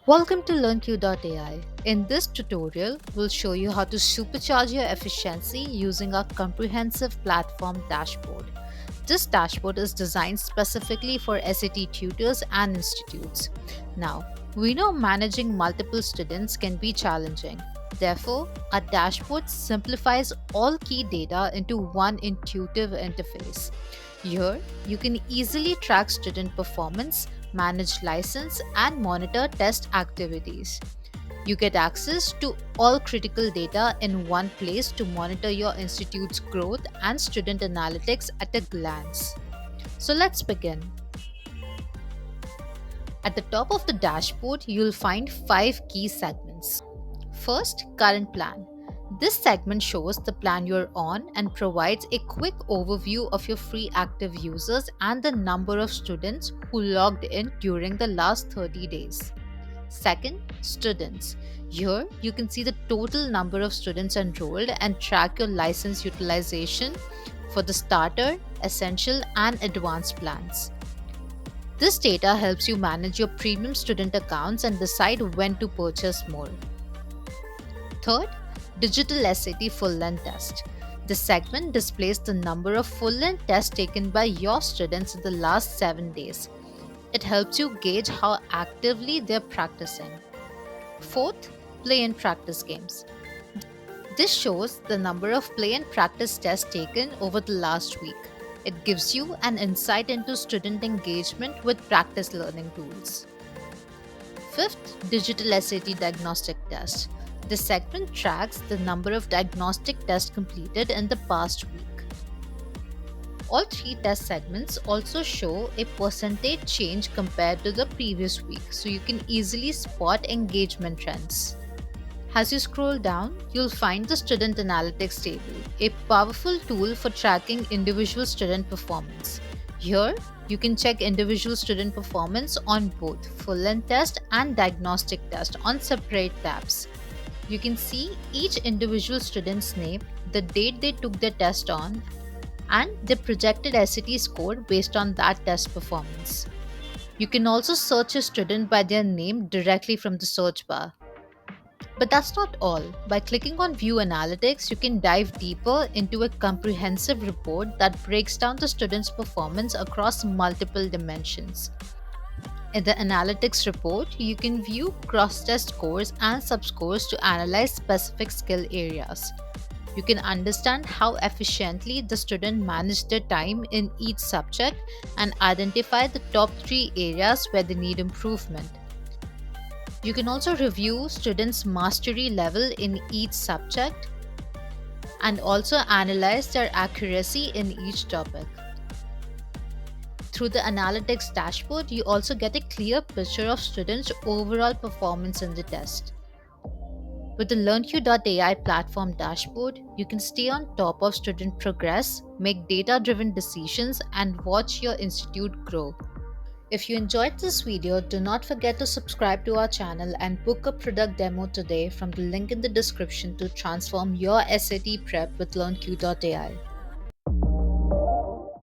Welcome to LearnQ.ai. In this tutorial, we'll show you how to supercharge your efficiency using our comprehensive platform dashboard. This dashboard is designed specifically for SAT tutors and institutes. Now, we know managing multiple students can be challenging. Therefore, our dashboard simplifies all key data into one intuitive interface. Here, you can easily track student performance, manage license, and monitor test activities. You get access to all critical data in one place to monitor your institute's growth and student analytics at a glance. So let's begin. At the top of the dashboard, you'll find 5 key segments. First, current plan. This segment shows the plan you're on and provides a quick overview of your free active users and the number of students who logged in during the last 30 days. Second, students. Here, you can see the total number of students enrolled and track your license utilization for the starter, essential, and advanced plans. This data helps you manage your premium student accounts and decide when to purchase more. Third, digital SAT full length test. This segment displays the number of full length tests taken by your students in the last 7 days. It helps you gauge how actively they're practicing. Fourth, play and practice games. This shows the number of play and practice tests taken over the last week. It gives you an insight into student engagement with practice learning tools. Fifth, digital SAT diagnostic test. This segment tracks the number of diagnostic tests completed in the past week. All 3 test segments also show a percentage change compared to the previous week, so you can easily spot engagement trends. As you scroll down, you'll find the Student Analytics table, a powerful tool for tracking individual student performance. Here, you can check individual student performance on both full-length test and diagnostic test on separate tabs. You can see each individual student's name, the date they took their test on, and the projected SAT score based on that test performance. You can also search a student by their name directly from the search bar. But that's not all. By clicking on View Analytics, you can dive deeper into a comprehensive report that breaks down the student's performance across multiple dimensions. In the analytics report, you can view cross-test scores and subscores to analyze specific skill areas. You can understand how efficiently the student managed their time in each subject and identify the top 3 areas where they need improvement. You can also review students' mastery level in each subject and also analyze their accuracy in each topic. Through the analytics dashboard, you also get a clear picture of students' overall performance in the test. With the LearnQ.ai platform dashboard, you can stay on top of student progress, make data-driven decisions, and watch your institute grow. If you enjoyed this video, do not forget to subscribe to our channel and book a product demo today from the link in the description to transform your SAT prep with LearnQ.ai.